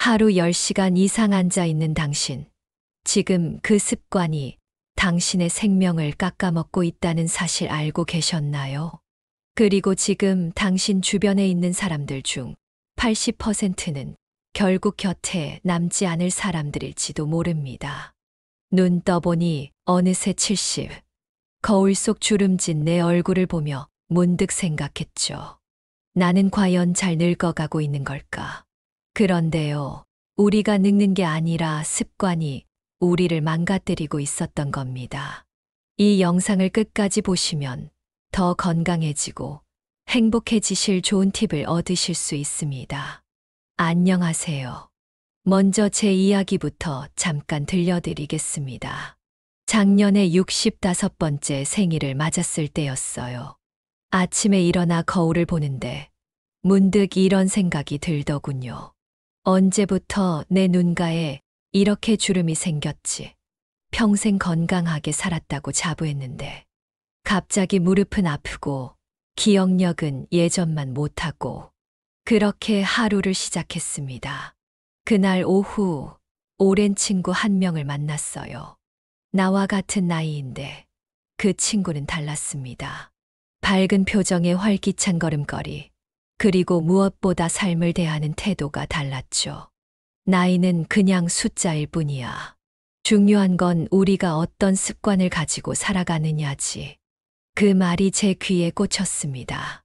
하루 10시간 이상 앉아 있는 당신. 지금 그 습관이 당신의 생명을 깎아먹고 있다는 사실 알고 계셨나요? 그리고 지금 당신 주변에 있는 사람들 중 80%는 결국 곁에 남지 않을 사람들일지도 모릅니다. 눈 떠보니 어느새 70. 거울 속 주름진 내 얼굴을 보며 문득 생각했죠. 나는 과연 잘 늙어가고 있는 걸까? 그런데요, 우리가 늙는 게 아니라 습관이 우리를 망가뜨리고 있었던 겁니다. 이 영상을 끝까지 보시면 더 건강해지고 행복해지실 좋은 팁을 얻으실 수 있습니다. 안녕하세요. 먼저 제 이야기부터 잠깐 들려드리겠습니다. 작년에 65번째 생일을 맞았을 때였어요. 아침에 일어나 거울을 보는데 문득 이런 생각이 들더군요. 언제부터 내 눈가에 이렇게 주름이 생겼지? 평생 건강하게 살았다고 자부했는데 갑자기 무릎은 아프고 기억력은 예전만 못하고 그렇게 하루를 시작했습니다. 그날 오후 오랜 친구 한 명을 만났어요. 나와 같은 나이인데 그 친구는 달랐습니다. 밝은 표정에 활기찬 걸음걸이, 그리고 무엇보다 삶을 대하는 태도가 달랐죠. 나이는 그냥 숫자일 뿐이야. 중요한 건 우리가 어떤 습관을 가지고 살아가느냐지. 그 말이 제 귀에 꽂혔습니다.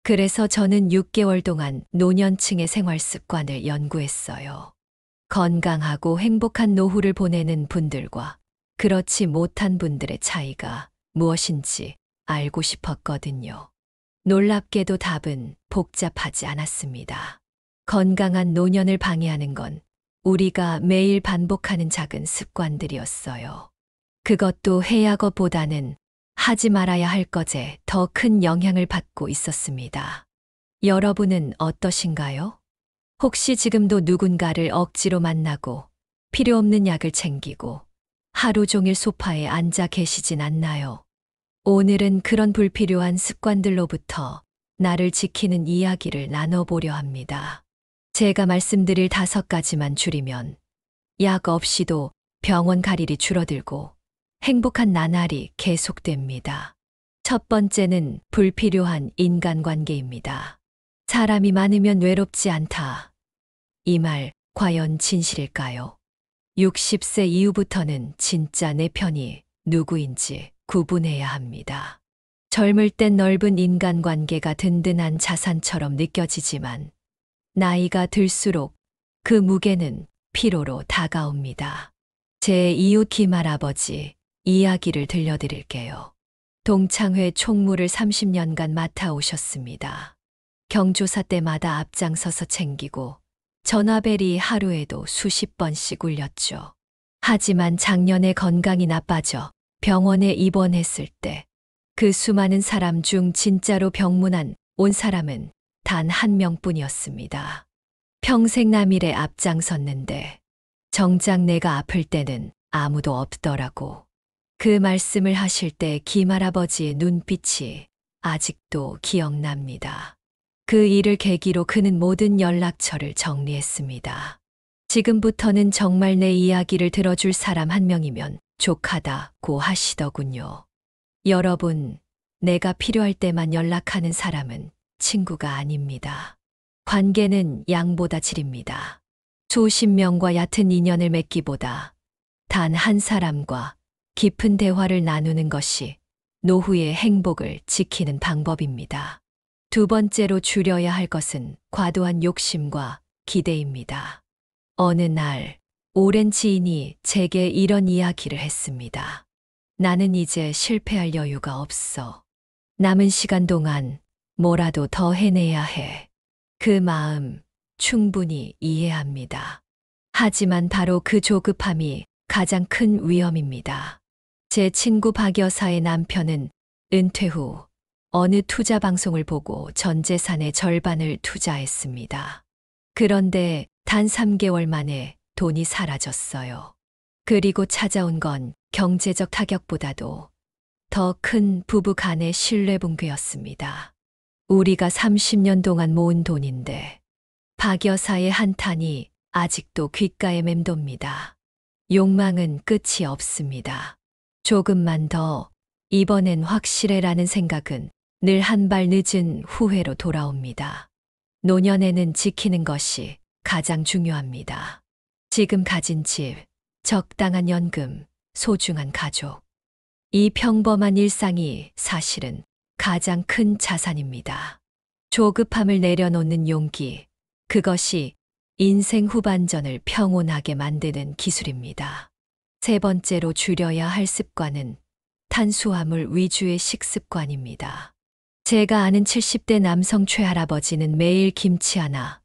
그래서 저는 6개월 동안 노년층의 생활 습관을 연구했어요. 건강하고 행복한 노후를 보내는 분들과 그렇지 못한 분들의 차이가 무엇인지 알고 싶었거든요. 놀랍게도 답은 복잡하지 않았습니다. 건강한 노년을 방해하는 건 우리가 매일 반복하는 작은 습관들이었어요. 그것도 해야 것보다는 하지 말아야 할 것에 더 큰 영향을 받고 있었습니다. 여러분은 어떠신가요? 혹시 지금도 누군가를 억지로 만나고 필요 없는 약을 챙기고 하루 종일 소파에 앉아 계시진 않나요? 오늘은 그런 불필요한 습관들로부터 나를 지키는 이야기를 나눠보려 합니다. 제가 말씀드릴 5가지만 줄이면 약 없이도 병원 갈 일이 줄어들고 행복한 나날이 계속됩니다. 첫 번째는 불필요한 인간관계입니다. 사람이 많으면 외롭지 않다. 이 말 과연 진실일까요? 60세 이후부터는 진짜 내 편이 누구인지 구분해야 합니다. 젊을 땐 넓은 인간관계가 든든한 자산처럼 느껴지지만 나이가 들수록 그 무게는 피로로 다가옵니다. 제 이웃 김할아버지 이야기를 들려드릴게요. 동창회 총무를 30년간 맡아오셨습니다. 경조사 때마다 앞장서서 챙기고 전화벨이 하루에도 수십 번씩 울렸죠. 하지만 작년에 건강이 나빠져 병원에 입원했을 때 그 수많은 사람 중 진짜로 병문안 온 사람은 단 한 명뿐이었습니다. 평생 남일에 앞장섰는데 정작 내가 아플 때는 아무도 없더라고. 그 말씀을 하실 때 김할아버지의 눈빛이 아직도 기억납니다. 그 일을 계기로 그는 모든 연락처를 정리했습니다. 지금부터는 정말 내 이야기를 들어줄 사람 한 명이면 족하다고 하시더군요. 여러분, 내가 필요할 때만 연락하는 사람은 친구가 아닙니다. 관계는 양보다 질입니다. 수십 명과 얕은 인연을 맺기보다 단 한 사람과 깊은 대화를 나누는 것이 노후의 행복을 지키는 방법입니다. 두 번째로 줄여야 할 것은 과도한 욕심과 기대입니다. 어느 날 오랜 지인이 제게 이런 이야기를 했습니다. 나는 이제 실패할 여유가 없어. 남은 시간 동안 뭐라도 더 해내야 해. 그 마음 충분히 이해합니다. 하지만 바로 그 조급함이 가장 큰 위험입니다. 제 친구 박 여사의 남편은 은퇴 후 어느 투자 방송을 보고 전 재산의 절반을 투자했습니다. 그런데 단 3개월 만에 돈이 사라졌어요. 그리고 찾아온 건 경제적 타격보다도 더 큰 부부 간의 신뢰 붕괴였습니다. 우리가 30년 동안 모은 돈인데 박 여사의 한탄이 아직도 귓가에 맴돕니다. 욕망은 끝이 없습니다. 조금만 더, 이번엔 확실해라는 생각은 늘 한 발 늦은 후회로 돌아옵니다. 노년에는 지키는 것이 가장 중요합니다. 지금 가진 집, 적당한 연금, 소중한 가족. 이 평범한 일상이 사실은 가장 큰 자산입니다. 조급함을 내려놓는 용기, 그것이 인생 후반전을 평온하게 만드는 기술입니다. 세 번째로 줄여야 할 습관은 탄수화물 위주의 식습관입니다. 제가 아는 70대 남성 최할아버지는 매일 김치 하나,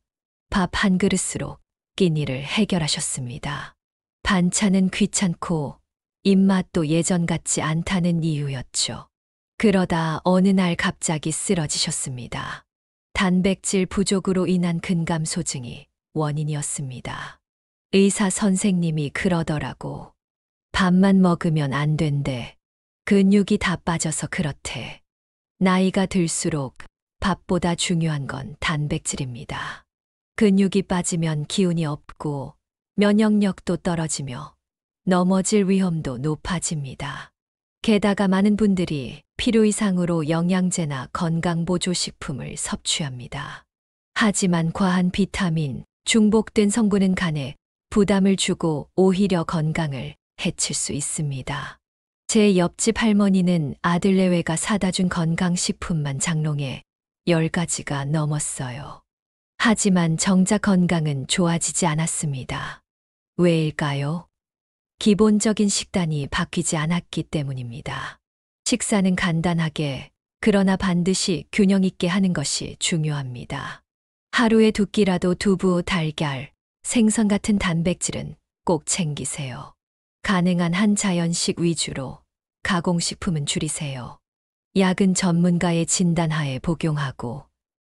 밥 한 그릇으로 끼니를 해결하셨습니다. 반찬은 귀찮고 입맛도 예전 같지 않다는 이유였죠. 그러다 어느 날 갑자기 쓰러지셨습니다. 단백질 부족으로 인한 근감소증이 원인이었습니다. 의사 선생님이 그러더라고. 밥만 먹으면 안 된대. 근육이 다 빠져서 그렇대. 나이가 들수록 밥보다 중요한 건 단백질입니다. 근육이 빠지면 기운이 없고 면역력도 떨어지며 넘어질 위험도 높아집니다. 게다가 많은 분들이 필요 이상으로 영양제나 건강보조식품을 섭취합니다. 하지만 과한 비타민, 중복된 성분은 간에 부담을 주고 오히려 건강을 해칠 수 있습니다. 제 옆집 할머니는 아들 내외가 사다 준 건강식품만 장롱에 10가지가 넘었어요. 하지만 정작 건강은 좋아지지 않았습니다. 왜일까요? 기본적인 식단이 바뀌지 않았기 때문입니다. 식사는 간단하게, 그러나 반드시 균형 있게 하는 것이 중요합니다. 하루에 2끼라도 두부, 달걀, 생선 같은 단백질은 꼭 챙기세요. 가능한 한 자연식 위주로, 가공식품은 줄이세요. 약은 전문가의 진단하에 복용하고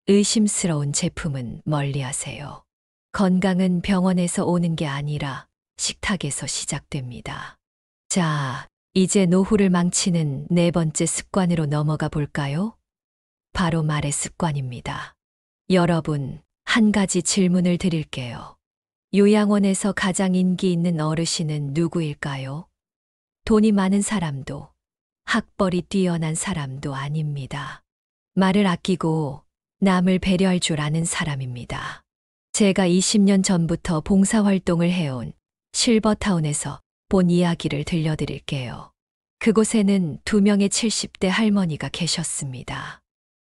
의심스러운 제품은 멀리하세요. 건강은 병원에서 오는 게 아니라 식탁에서 시작됩니다. 자, 이제 노후를 망치는 네 번째 습관으로 넘어가 볼까요? 바로 말의 습관입니다. 여러분, 한 가지 질문을 드릴게요. 요양원에서 가장 인기 있는 어르신은 누구일까요? 돈이 많은 사람도, 학벌이 뛰어난 사람도 아닙니다. 말을 아끼고 남을 배려할 줄 아는 사람입니다. 제가 20년 전부터 봉사활동을 해온 실버타운에서 본 이야기를 들려드릴게요. 그곳에는 2명의 70대 할머니가 계셨습니다.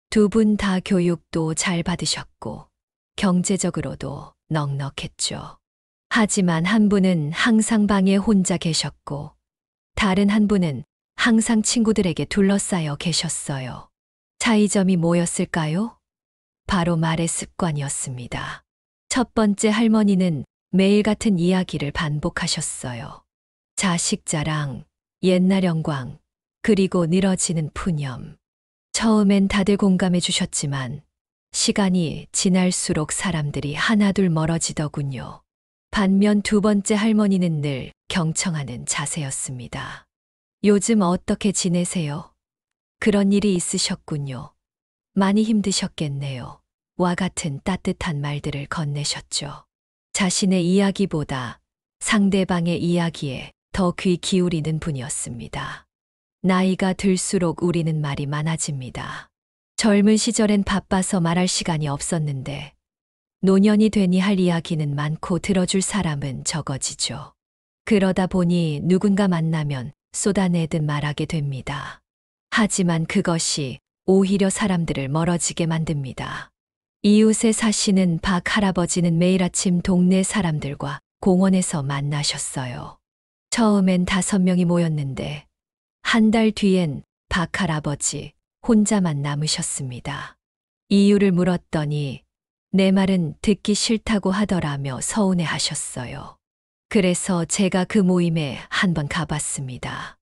2분 다 교육도 잘 받으셨고 경제적으로도 넉넉했죠. 하지만 한 분은 항상 방에 혼자 계셨고 다른 한 분은 항상 친구들에게 둘러싸여 계셨어요. 차이점이 뭐였을까요? 바로 말의 습관이었습니다. 첫 번째 할머니는 매일 같은 이야기를 반복하셨어요. 자식 자랑, 옛날 영광, 그리고 늘어지는 푸념. 처음엔 다들 공감해 주셨지만 시간이 지날수록 사람들이 하나둘 멀어지더군요. 반면 2번째 할머니는 늘 경청하는 자세였습니다. 요즘 어떻게 지내세요? 그런 일이 있으셨군요. 많이 힘드셨겠네요. 와 같은 따뜻한 말들을 건네셨죠. 자신의 이야기보다 상대방의 이야기에 더 귀 기울이는 분이었습니다. 나이가 들수록 우리는 말이 많아집니다. 젊은 시절엔 바빠서 말할 시간이 없었는데 노년이 되니 할 이야기는 많고 들어줄 사람은 적어지죠. 그러다 보니 누군가 만나면 쏟아내듯 말하게 됩니다. 하지만 그것이 오히려 사람들을 멀어지게 만듭니다. 이웃에 사시는 박 할아버지는 매일 아침 동네 사람들과 공원에서 만나셨어요. 처음엔 5명이 모였는데 한 달 뒤엔 박 할아버지 혼자만 남으셨습니다. 이유를 물었더니 내 말은 듣기 싫다고 하더라며 서운해 하셨어요. 그래서 제가 그 모임에 한번 가봤습니다.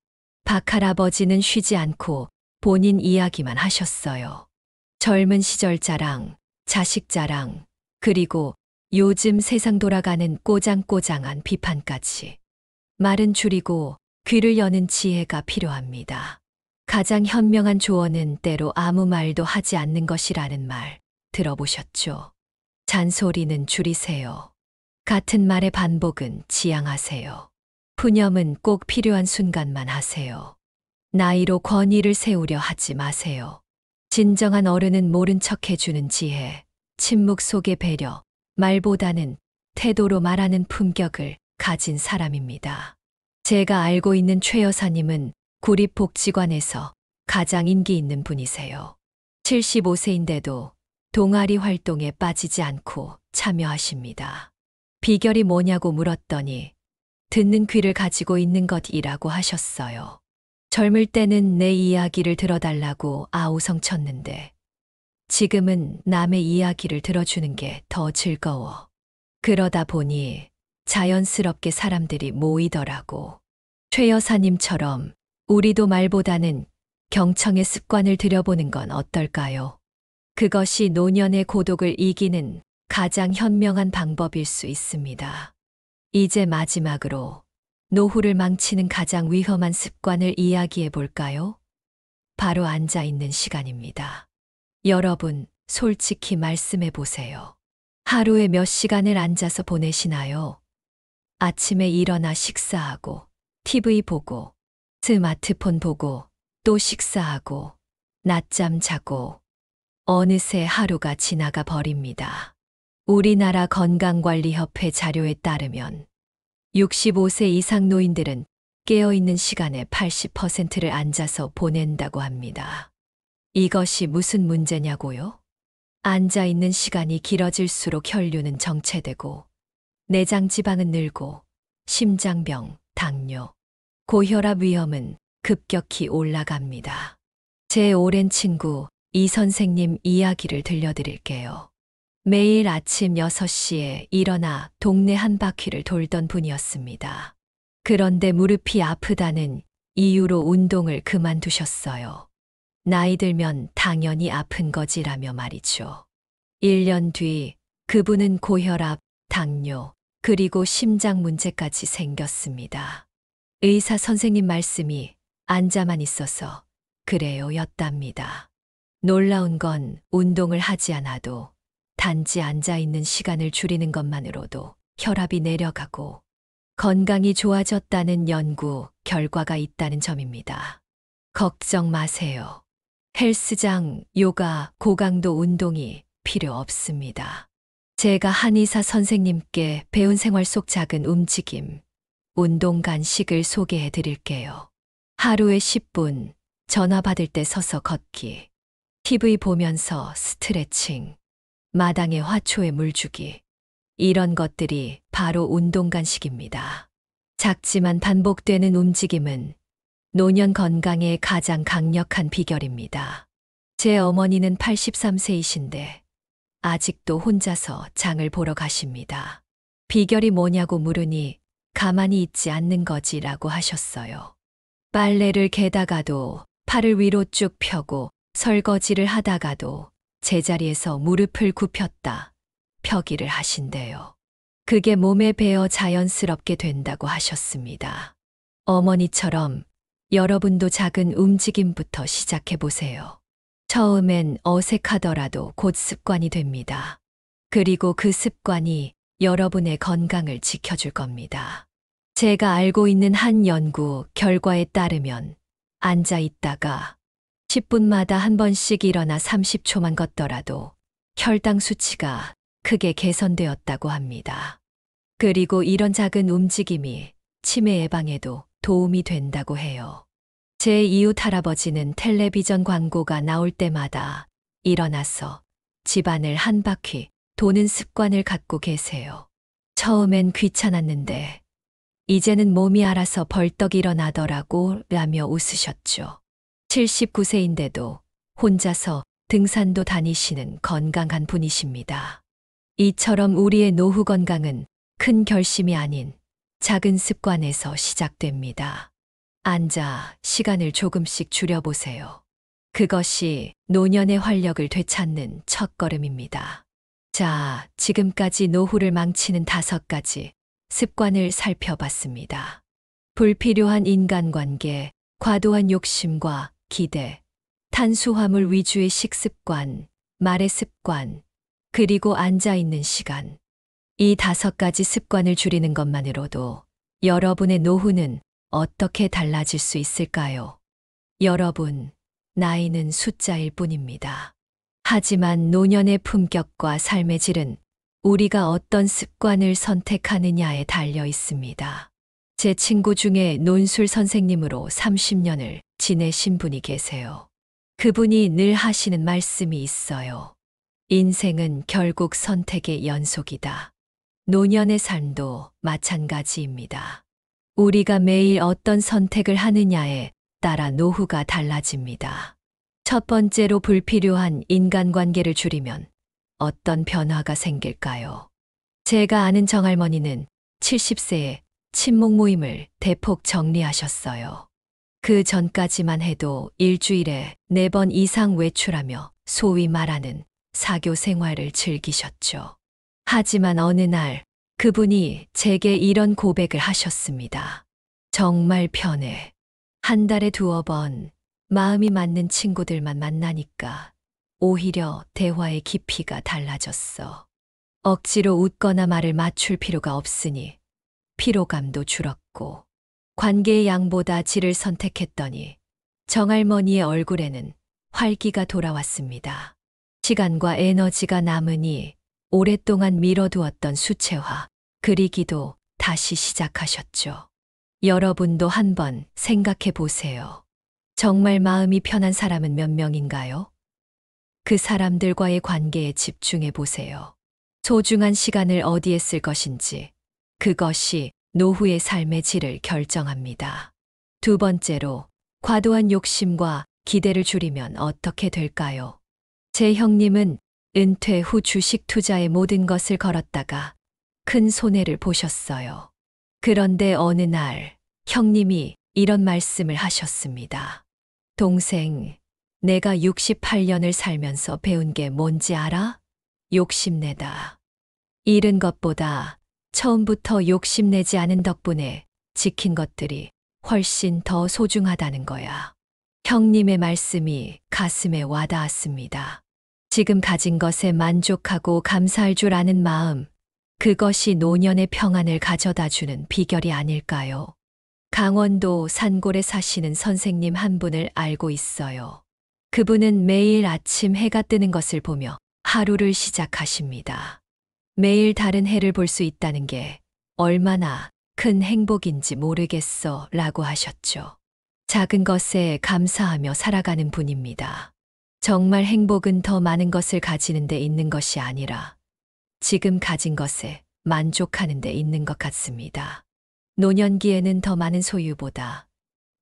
박 할아버지는 쉬지 않고 본인 이야기만 하셨어요. 젊은 시절 자랑, 자식 자랑, 그리고 요즘 세상 돌아가는 꼬장꼬장한 비판까지. 말은 줄이고 귀를 여는 지혜가 필요합니다. 가장 현명한 조언은 때로 아무 말도 하지 않는 것이라는 말 들어보셨죠? 잔소리는 줄이세요. 같은 말의 반복은 지양하세요. 푸념은 꼭 필요한 순간만 하세요. 나이로 권위를 세우려 하지 마세요. 진정한 어른은 모른 척 해주는 지혜, 침묵 속의 배려, 말보다는 태도로 말하는 품격을 가진 사람입니다. 제가 알고 있는 최 여사님은 구립복지관에서 가장 인기 있는 분이세요. 75세인데도 동아리 활동에 빠지지 않고 참여하십니다. 비결이 뭐냐고 물었더니 듣는 귀를 가지고 있는 것이라고 하셨어요. 젊을 때는 내 이야기를 들어달라고 아우성쳤는데 지금은 남의 이야기를 들어주는 게 더 즐거워. 그러다 보니 자연스럽게 사람들이 모이더라고. 최 여사님처럼 우리도 말보다는 경청의 습관을 들여보는 건 어떨까요? 그것이 노년의 고독을 이기는 가장 현명한 방법일 수 있습니다. 이제 마지막으로 노후를 망치는 가장 위험한 습관을 이야기해 볼까요? 바로 앉아 있는 시간입니다. 여러분, 솔직히 말씀해 보세요. 하루에 몇 시간을 앉아서 보내시나요? 아침에 일어나 식사하고, TV 보고, 스마트폰 보고, 또 식사하고, 낮잠 자고, 어느새 하루가 지나가 버립니다. 우리나라 건강관리협회 자료에 따르면 65세 이상 노인들은 깨어있는 시간의 80%를 앉아서 보낸다고 합니다. 이것이 무슨 문제냐고요? 앉아있는 시간이 길어질수록 혈류는 정체되고 내장 지방은 늘고 심장병, 당뇨, 고혈압 위험은 급격히 올라갑니다. 제 오랜 친구 이 선생님 이야기를 들려드릴게요. 매일 아침 6시에 일어나 동네 한 바퀴를 돌던 분이었습니다. 그런데 무릎이 아프다는 이유로 운동을 그만두셨어요. 나이 들면 당연히 아픈 거지라며 말이죠. 1년 뒤 그분은 고혈압, 당뇨, 그리고 심장 문제까지 생겼습니다. 의사 선생님 말씀이 앉아만 있어서 그래요 였답니다. 놀라운 건 운동을 하지 않아도 단지 앉아있는 시간을 줄이는 것만으로도 혈압이 내려가고 건강이 좋아졌다는 연구 결과가 있다는 점입니다. 걱정 마세요. 헬스장, 요가, 고강도 운동이 필요 없습니다. 제가 한의사 선생님께 배운 생활 속 작은 움직임, 운동 간식을 소개해 드릴게요. 하루에 10분, 전화 받을 때 서서 걷기, TV 보면서 스트레칭, 마당에 화초에 물 주기. 이런 것들이 바로 운동 간식입니다. 작지만 반복되는 움직임은 노년 건강의 가장 강력한 비결입니다. 제 어머니는 83세이신데 아직도 혼자서 장을 보러 가십니다. 비결이 뭐냐고 물으니 가만히 있지 않는 거지라고 하셨어요. 빨래를 개다가도 팔을 위로 쭉 펴고 설거지를 하다가도 제자리에서 무릎을 굽혔다 펴기를 하신대요. 그게 몸에 배어 자연스럽게 된다고 하셨습니다. 어머니처럼 여러분도 작은 움직임부터 시작해 보세요. 처음엔 어색하더라도 곧 습관이 됩니다. 그리고 그 습관이 여러분의 건강을 지켜줄 겁니다. 제가 알고 있는 한 연구 결과에 따르면 앉아 있다가 10분마다 한 번씩 일어나 30초만 걷더라도 혈당 수치가 크게 개선되었다고 합니다. 그리고 이런 작은 움직임이 치매 예방에도 도움이 된다고 해요. 제 이웃 할아버지는 텔레비전 광고가 나올 때마다 일어나서 집안을 한 바퀴 도는 습관을 갖고 계세요. 처음엔 귀찮았는데 이제는 몸이 알아서 벌떡 일어나더라고 라며 웃으셨죠. 79세인데도 혼자서 등산도 다니시는 건강한 분이십니다. 이처럼 우리의 노후 건강은 큰 결심이 아닌 작은 습관에서 시작됩니다. 앉아 시간을 조금씩 줄여보세요. 그것이 노년의 활력을 되찾는 첫걸음입니다. 자, 지금까지 노후를 망치는 5가지 습관을 살펴봤습니다. 불필요한 인간관계, 과도한 욕심과 기대, 탄수화물 위주의 식습관, 말의 습관, 그리고 앉아있는 시간. 이 5가지 습관을 줄이는 것만으로도 여러분의 노후는 어떻게 달라질 수 있을까요? 여러분, 나이는 숫자일 뿐입니다. 하지만 노년의 품격과 삶의 질은 우리가 어떤 습관을 선택하느냐에 달려 있습니다. 제 친구 중에 논술 선생님으로 30년을 지내신 분이 계세요. 그분이 늘 하시는 말씀이 있어요. 인생은 결국 선택의 연속이다. 노년의 삶도 마찬가지입니다. 우리가 매일 어떤 선택을 하느냐에 따라 노후가 달라집니다. 첫 번째로 불필요한 인간관계를 줄이면 어떤 변화가 생길까요? 제가 아는 정할머니는 70세에 친목 모임을 대폭 정리하셨어요. 그 전까지만 해도 일주일에 4번 이상 외출하며 소위 말하는 사교 생활을 즐기셨죠. 하지만 어느 날 그분이 제게 이런 고백을 하셨습니다. 정말 편해. 한 달에 2번 마음이 맞는 친구들만 만나니까 오히려 대화의 깊이가 달라졌어. 억지로 웃거나 말을 맞출 필요가 없으니 피로감도 줄었고 관계의 양보다 질을 선택했더니 정할머니의 얼굴에는 활기가 돌아왔습니다. 시간과 에너지가 남으니 오랫동안 미뤄두었던 수채화, 그리기도 다시 시작하셨죠. 여러분도 한번 생각해 보세요. 정말 마음이 편한 사람은 몇 명인가요? 그 사람들과의 관계에 집중해 보세요. 소중한 시간을 어디에 쓸 것인지, 그것이 노후의 삶의 질을 결정합니다. 두 번째로, 과도한 욕심과 기대를 줄이면 어떻게 될까요? 제 형님은 은퇴 후 주식 투자에 모든 것을 걸었다가 큰 손해를 보셨어요. 그런데 어느 날 형님이 이런 말씀을 하셨습니다. 동생, 내가 68년을 살면서 배운 게 뭔지 알아? 욕심내다. 잃은 것보다 처음부터 욕심내지 않은 덕분에 지킨 것들이 훨씬 더 소중하다는 거야. 형님의 말씀이 가슴에 와닿았습니다. 지금 가진 것에 만족하고 감사할 줄 아는 마음, 그것이 노년의 평안을 가져다 주는 비결이 아닐까요? 강원도 산골에 사시는 선생님 한 분을 알고 있어요. 그분은 매일 아침 해가 뜨는 것을 보며 하루를 시작하십니다. 매일 다른 해를 볼 수 있다는 게 얼마나 큰 행복인지 모르겠어 라고 하셨죠. 작은 것에 감사하며 살아가는 분입니다. 정말 행복은 더 많은 것을 가지는 데 있는 것이 아니라 지금 가진 것에 만족하는 데 있는 것 같습니다. 노년기에는 더 많은 소유보다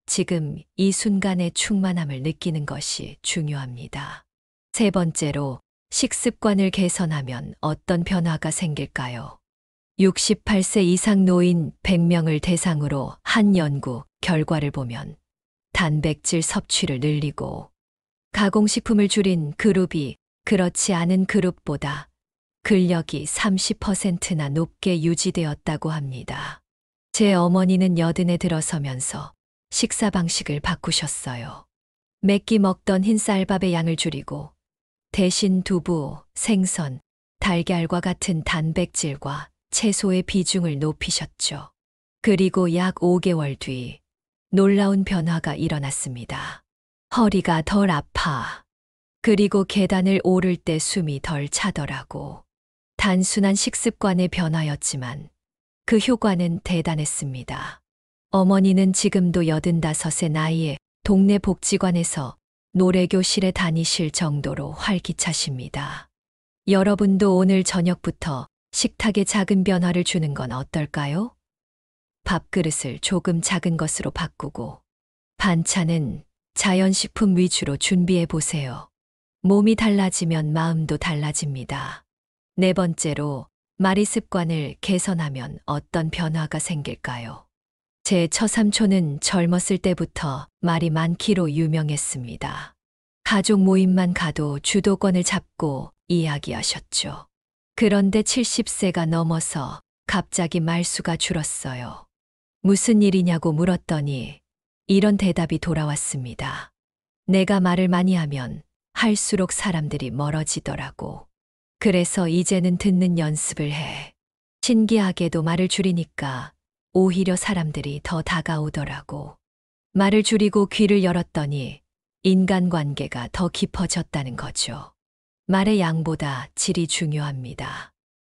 지금 이 순간의 충만함을 느끼는 것이 중요합니다. 세 번째로, 식습관을 개선하면 어떤 변화가 생길까요? 68세 이상 노인 100명을 대상으로 한 연구 결과를 보면 단백질 섭취를 늘리고 가공식품을 줄인 그룹이 그렇지 않은 그룹보다 근력이 30%나 높게 유지되었다고 합니다. 제 어머니는 80에 들어서면서 식사 방식을 바꾸셨어요. 매끼 먹던 흰 쌀밥의 양을 줄이고 대신 두부, 생선, 달걀과 같은 단백질과 채소의 비중을 높이셨죠. 그리고 약 5개월 뒤 놀라운 변화가 일어났습니다. 허리가 덜 아파. 그리고 계단을 오를 때 숨이 덜 차더라고. 단순한 식습관의 변화였지만 그 효과는 대단했습니다. 어머니는 지금도 85의 나이에 동네 복지관에서 노래교실에 다니실 정도로 활기차십니다. 여러분도 오늘 저녁부터 식탁에 작은 변화를 주는 건 어떨까요? 밥그릇을 조금 작은 것으로 바꾸고 반찬은 자연식품 위주로 준비해 보세요. 몸이 달라지면 마음도 달라집니다. 네 번째로, 말이 습관을 개선하면 어떤 변화가 생길까요? 제 처삼촌은 젊었을 때부터 말이 많기로 유명했습니다. 가족 모임만 가도 주도권을 잡고 이야기하셨죠. 그런데 70세가 넘어서 갑자기 말수가 줄었어요. 무슨 일이냐고 물었더니 이런 대답이 돌아왔습니다. 내가 말을 많이 하면 할수록 사람들이 멀어지더라고. 그래서 이제는 듣는 연습을 해. 신기하게도 말을 줄이니까 오히려 사람들이 더 다가오더라고. 말을 줄이고 귀를 열었더니 인간관계가 더 깊어졌다는 거죠. 말의 양보다 질이 중요합니다.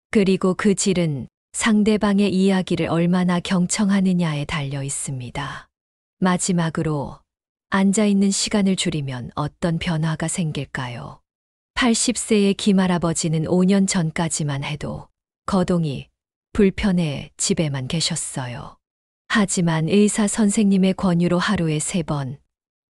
그리고 그 질은 상대방의 이야기를 얼마나 경청하느냐에 달려 있습니다. 마지막으로 앉아있는 시간을 줄이면 어떤 변화가 생길까요? 80세의 김할아버지는 5년 전까지만 해도 거동이 불편해 집에만 계셨어요. 하지만 의사 선생님의 권유로 하루에 3번,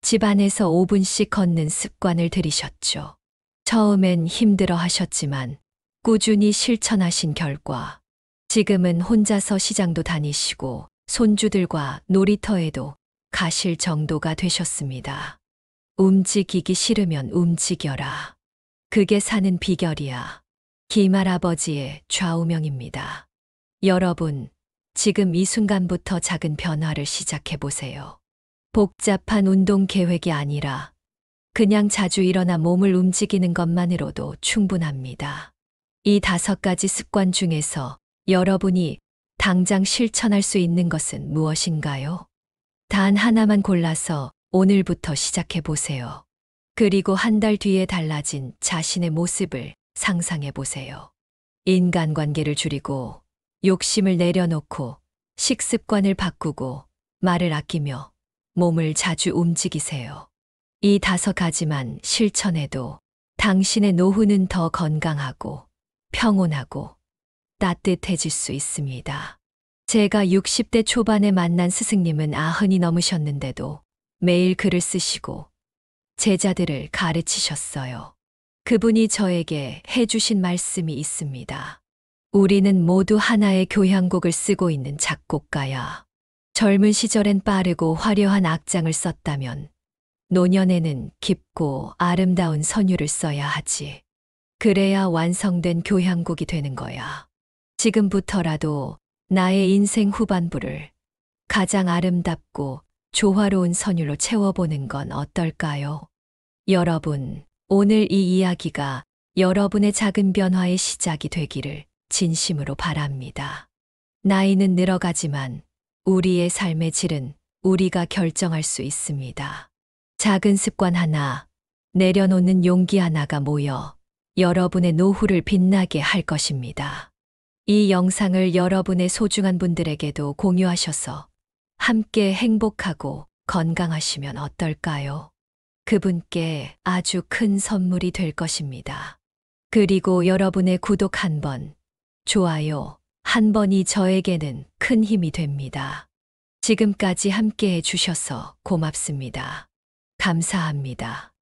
집안에서 5분씩 걷는 습관을 들이셨죠. 처음엔 힘들어 하셨지만 꾸준히 실천하신 결과 지금은 혼자서 시장도 다니시고 손주들과 놀이터에도 가실 정도가 되셨습니다. 움직이기 싫으면 움직여라. 그게 사는 비결이야. 김할아버지의 좌우명입니다. 여러분, 지금 이 순간부터 작은 변화를 시작해 보세요. 복잡한 운동 계획이 아니라 그냥 자주 일어나 몸을 움직이는 것만으로도 충분합니다. 이 5가지 습관 중에서 여러분이 당장 실천할 수 있는 것은 무엇인가요? 단 하나만 골라서 오늘부터 시작해 보세요. 그리고 한 달 뒤에 달라진 자신의 모습을 상상해 보세요. 인간관계를 줄이고 욕심을 내려놓고 식습관을 바꾸고 말을 아끼며 몸을 자주 움직이세요. 이 5가지만 실천해도 당신의 노후는 더 건강하고 평온하고 따뜻해질 수 있습니다. 제가 60대 초반에 만난 스승님은 90이 넘으셨는데도 매일 글을 쓰시고 제자들을 가르치셨어요. 그분이 저에게 해주신 말씀이 있습니다. 우리는 모두 하나의 교향곡을 쓰고 있는 작곡가야. 젊은 시절엔 빠르고 화려한 악장을 썼다면 노년에는 깊고 아름다운 선율을 써야 하지. 그래야 완성된 교향곡이 되는 거야. 지금부터라도 나의 인생 후반부를 가장 아름답고 조화로운 선율로 채워보는 건 어떨까요? 여러분, 오늘 이 이야기가 여러분의 작은 변화의 시작이 되기를 진심으로 바랍니다. 나이는 늘어가지만 우리의 삶의 질은 우리가 결정할 수 있습니다. 작은 습관 하나, 내려놓는 용기 하나가 모여 여러분의 노후를 빛나게 할 것입니다. 이 영상을 여러분의 소중한 분들에게도 공유하셔서 함께 행복하고 건강하시면 어떨까요? 그분께 아주 큰 선물이 될 것입니다. 그리고 여러분의 구독 1번, 좋아요 1번이 저에게는 큰 힘이 됩니다. 지금까지 함께 해주셔서 고맙습니다. 감사합니다.